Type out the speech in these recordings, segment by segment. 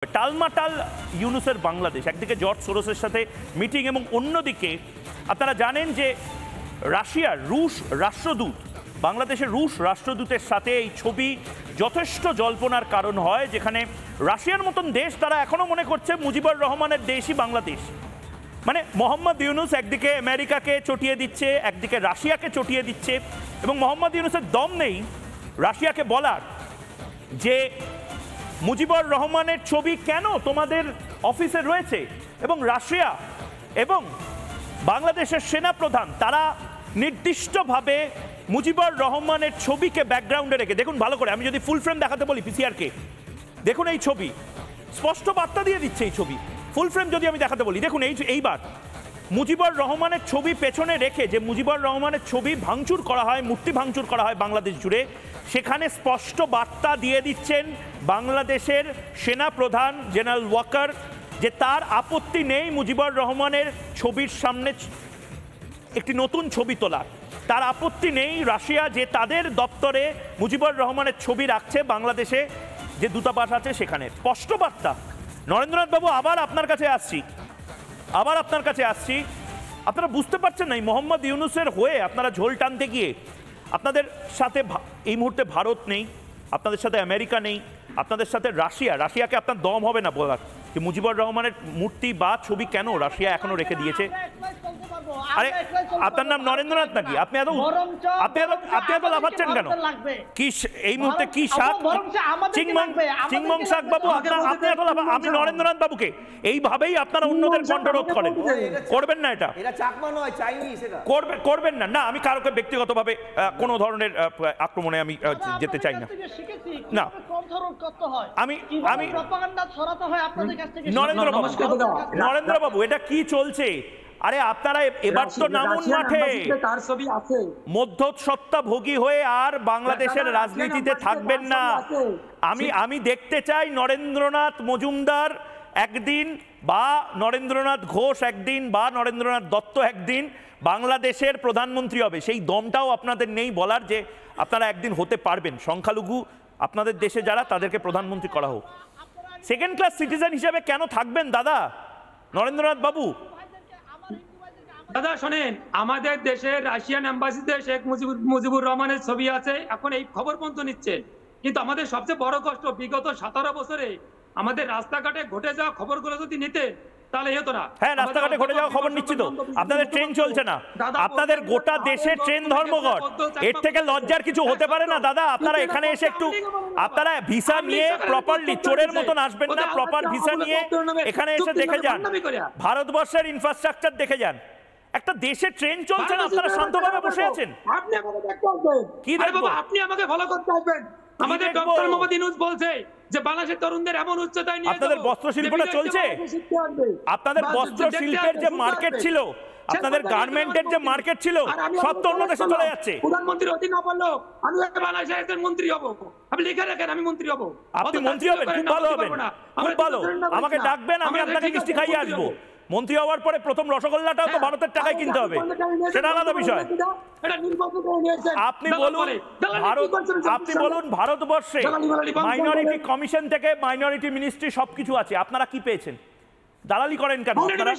টালমাটাল ইউনুসের বাংলাদেশ, একদিকে জর্জ সোরসের সাথে মিটিং এবং অন্যদিকে আপনারা জানেন যে রাশিয়ার রুশ রাষ্ট্রদূত, বাংলাদেশের রুশ রাষ্ট্রদূতের সাথে এই ছবি যথেষ্ট জল্পনার কারণ হয়, যেখানে রাশিয়ার মতন দেশ তারা এখনো মনে করছে মুজিবুর রহমানের দেশই বাংলাদেশ। মানে মোহাম্মদ ইউনুস একদিকে আমেরিকাকে চটিয়ে দিচ্ছে, একদিকে রাশিয়াকে চটিয়ে দিচ্ছে, এবং মোহাম্মদ ইউনুসের দম নেই রাশিয়াকে বলার যে মুজিবুর রহমানের ছবি কেন তোমাদের অফিসে রয়েছে। এবং রাশিয়া এবং বাংলাদেশের সেনাপ্রধান তারা নির্দিষ্টভাবে মুজিবুর রহমানের ছবিকে ব্যাকগ্রাউন্ডে রেখে, দেখুন ভালো করে, আমি যদি ফুল ফ্রেম দেখাতে বলি পিসিআরকে, দেখুন এই ছবি স্পষ্ট বার্তা দিয়ে দিচ্ছে। এই ছবি ফুল ফ্রেম যদি আমি দেখাতে বলি, দেখুন এইবার মুজিবুর রহমানের ছবি পেছনে রেখে যে মুজিবুর রহমানের ছবি ভাঙচুর করা হয়, মূর্তি ভাঙচুর করা হয় বাংলাদেশ জুড়ে, সেখানে স্পষ্ট বার্তা দিয়ে দিচ্ছেন বাংলাদেশের সেনাপ্রধান জেনারেল ওয়াকার যে তার আপত্তি নেই মুজিবুর রহমানের ছবির সামনে একটি নতুন ছবি তোলার, তার আপত্তি নেই রাশিয়া যে তাদের দপ্তরে মুজিবুর রহমানের ছবি রাখছে বাংলাদেশে যে দূতাবাস আছে সেখানে। স্পষ্ট বার্তা। নরেন্দ্রনাথ বাবু, আবার আপনার কাছে আসছি, আপনারা বুঝতে পারছেন না মোহাম্মদ ইউনুসের হয়ে আপনারা ঝোল টানতে গিয়ে আপনাদের সাথে এই মুহূর্তে ভারত নেই, আপনাদের সাথে আমেরিকা নেই, আপনাদের সাথে রাশিয়াকে আপনার দম হবে না বলার যে মুজিবুর রহমানের মূর্তি বা ছবি কেন রাশিয়া এখনো রেখে দিয়েছে। আরে আপনার নাম নরেন্দ্রনাথ নাকি? আপনি এত লাফাচ্ছেন কেন? কি এই মুহূর্তে কি শাক চিংমং শাক বাবু? আপনি এত আমি নরেন্দ্রনাথ বাবুকে এইভাবেই আপনারা অন্যদের কণ্ঠরোধ করেন। করবেন না, এটা করবেন না। না, আমি কারোকে ব্যক্তিগতভাবে কোনো ধরনের আক্রমণে আমি যেতে চাই না। না, আমি নরেন্দ্র বাবু, এটা কি চলছে? আরে আপনারা এবার তো নামুন মাঠে। মধ্যস্বত্বভোগী হয়ে আর বাংলাদেশের রাজনীতিতে থাকবেন না। আমি দেখতে চাই নরেন্দ্রনাথ মজুমদার একদিন, বা নরেন্দ্রনাথ ঘোষ একদিন, বা নরেন্দ্রনাথ দত্ত একদিন বাংলাদেশের প্রধানমন্ত্রী হবে। সেই দমটাও আপনাদের নেই বলার যে আপনারা একদিন হতে পারবেন। সংখ্যালঘু আপনাদের দেশে যারা, তাদেরকে প্রধানমন্ত্রী করা হোক। সেকেন্ড ক্লাস সিটিজেন হিসেবে কেন থাকবেন দাদা নরেন্দ্রনাথ বাবু? দাদা শোনেন, আমাদের দেশের রাশিয়ান এম্বাসিতে শেখ মুজিবুর রহমানের ছবি আছে, এখন এই খবর পর্যন্ত নিচ্ছেন। কিন্তু আমাদের সবচেয়ে বড় কষ্ট, বিগত 17 বছরে আমাদের রাস্তাঘাটে ঘটে যাওয়া খবরগুলো যদি নিতে, তাহলে হতো না। হ্যাঁ, রাস্তাঘাটে ঘটে যাওয়া খবর নিচ্ছি তো। আপনাদের ট্রেন চলছে না, আপনাদের গোটা দেশে ট্রেন ধর্মঘট। এর থেকে লজ্জার কিছু হতে পারে না দাদা। আপনারা এখানে এসে একটু, আপনারা ভিসা নিয়ে প্রপারলি, চোরের মতন আসবেন না, প্রপার ভিসা নিয়ে এখানে এসে দেখে যান, ভারতবর্ষের ইনফ্রাস্ট্রাকচার দেখে যান। একটা দেশে ট্রেন চলছে না, আপনারা শান্তভাবে বসে আছেন। আপনি আমাকে দেখতে আসবেন, কি দেখবো? আপনি আমাকে ফলো করতে আসবেন। আমাদের ডক্টর মোহাম্মদ ইউনূস বলছে যে বাংলাদেশের তরুণদের এমন উচ্চতায় নিয়ে, আপনাদের বস্ত্র শিল্পটা চলছে, আপনাদের বস্ত্র শিল্পের যে মার্কেট ছিল, আপনাদের গার্মেন্টের যে মার্কেট ছিল, সব তো অন্য দেশে চলে যাচ্ছে। প্রধানমন্ত্রীর অধীন না পারলো আমি বাংলাদেশের মন্ত্রী হব। আপনি লিখে রাখেন, আমি মন্ত্রী হব। আপনি মন্ত্রী হবেন, খুব ভালো হবেন, খুব ভালো। আমাকে ডাকবেন, আমি আপনাকে মিষ্টি খাইয়ে আসবো। মন্ত্রী হওয়ার পরে প্রথম রসগোল্লাটাও তো ভারতের টাকায় কিনতে হবে, সেটা আলাদা বিষয়। আপনি বলুন ভারতবর্ষে মাইনরিটি কমিশন থেকে মাইনরিটি মিনিস্ট্রি সবকিছু আছে, আপনারা কি পেয়েছেন? দালালি করেন কেন আপনারা?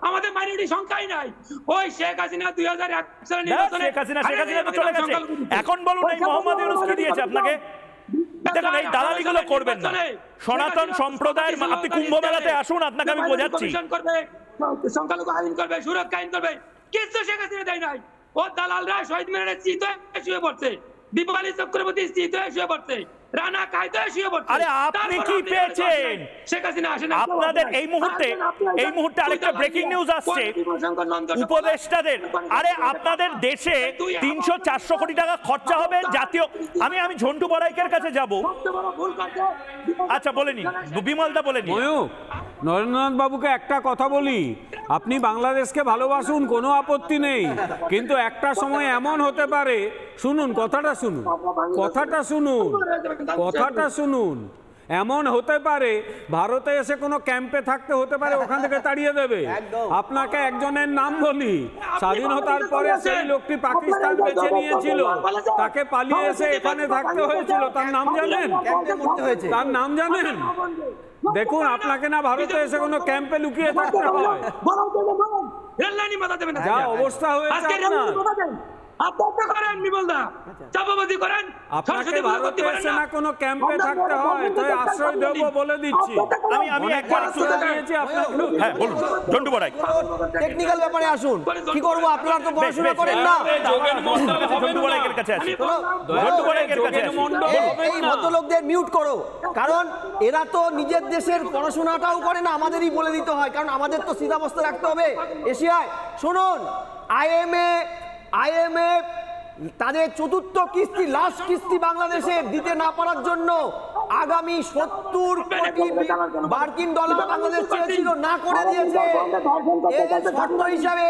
আমাদের মাইনরিটি সংখ্যাই নাই। ওই শেখ হাসিনা 2001 সালে নির্বাচনে, শেখ হাসিনা তো চলে গেছে। এখন বলুন এই মোহাম্মদ ইউনূস কি দিয়েছে আপনাকে? দেখুন, এই দালালিগুলো করবেন না। সনাতন সম্প্রদায়ের, আপনি কুম্ভ মেলাতে আসুন, আপনাকে আমি বোঝাচ্ছি। সংখ্যালঘু আইন করবে, সুরক্ষা আইন করবে, কিছু শেখ হাসিনা দেয় নাই। ও দালালরা শহীদ মিনারে চিত শুয়ে পড়ছে, দীপাবলি চক্রবর্তী চিত শুয়ে পড়ছে, রানা কায়দা শুয়ে পড়ছে। আরে আপনি কি পেয়েছেন? শেখ হাসিনা আসেন আপনাদের এই মুহূর্তে আরেকটা ব্রেকিং নিউজ আসছে উপদেষ্টাদের। আরে আপনাদের দেশে 300-400 কোটি টাকা খরচা হবে জাতীয়। আমি ঝন্টু বড়াইকের কাছে যাব। আচ্ছা বলেনি, বিমলদা বলেনি। নরেন্দ্রনাথ বাবুকে একটা কথা বলি, আপনি বাংলাদেশকে ভালোবাসুন, কোনো আপত্তি নেই, কিন্তু একটা সময় এমন হতে পারে, শুনুন কথাটা শুনুন, এমন হতে পারে ভারতে এসে কোনো ক্যাম্পে থাকতে হতে পারে, ওখান থেকে তাড়িয়ে দেবে। আপনাকে একজনের নাম বলি, স্বাধীনতার পরে সেই লোকটি পাকিস্তান বেছে নিয়েছিল, তাকে পালিয়ে এসে এখানে থাকতে হয়েছিল। তার নাম জানেন? তার নাম জানেন? দেখুন, আপনাকে না ভারতে এসে কোনো ক্যাম্পে লুকিয়ে থাকতে হয়। যা অবস্থা হয়েছে আপনাকে ভারতে এসে না কোনো ক্যাম্পে থাকতে হয়, তাই আশ্রয় দেব বলে দিচ্ছি। আমি একবার দিয়েছি আপনাকে। হ্যাঁ বলুন জন্টু বড়াই, টেকনিক্যাল ব্যাপারে আসুন। কি করব, আপনারা তো পড়াশোনা করেন না। জন্টু বড়াইয়ের কাছে আসি, জন্টু বড়াইয়ের কাছে আসি। এই ভদ্রলোকদের মিউট করো, কারণ এরা তো নিজের দেশের পড়াশোনাটাও করে না, আমাদেরই বলে দিতে হয়, কারণ আমাদের তো স্থিতাবস্থা রাখতে হবে এশিয়ায়। শুনুন, আইএমএফ তাদের চতুর্থ কিস্তি, লাস্ট কিস্তি বাংলাদেশে দিতে না পারার জন্য আগামী 70 কোটি মার্কিন ডলার বাংলাদেশ চেয়েছিল, না করে দিয়েছে। এর শর্ত হিসাবে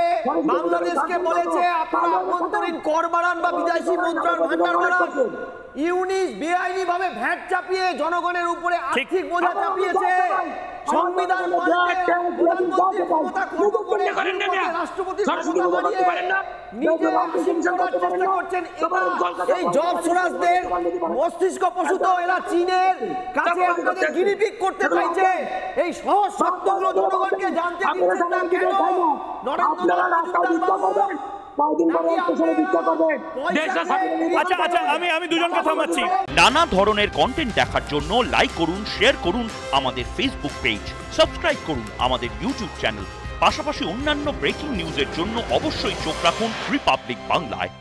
বাংলাদেশকে বলেছে আপনারা আভ্যন্তরীণ কর বাড়ান বা বিদেশি মুদ্রার ভান্ডার বাড়ান। ইউনিস বেআইনি ভাবে ভ্যাট চাপিয়ে জনগণের উপরে আর্থিক বোঝা চাপিয়েছে। সংবিধান পাল্টে প্রধানমন্ত্রীর ক্ষমতা খর্ব করে রাষ্ট্রপতির ক্ষমতা বাড়িয়ে নিজে আসীন করার চেষ্টা করছেন। এই জব সোরাসদের মস্তিষ্ক প্রসূত, এরা চীনের কাছে আমাদের গিরিপিগ করতে চাইছে। এই সহজ সত্যগুলো জনগণকে জানতে দিচ্ছেন না কেন? আচ্ছা আমি দুজনকে থামাচ্ছি। নানা ধরনের কন্টেন্ট দেখার জন্য লাইক করুন, শেয়ার করুন আমাদের ফেসবুক পেজ, সাবস্ক্রাইব করুন আমাদের ইউটিউব চ্যানেল। পাশাপাশি অন্যান্য ব্রেকিং নিউজের জন্য অবশ্যই চোখ রাখুন রিপাবলিক বাংলায়।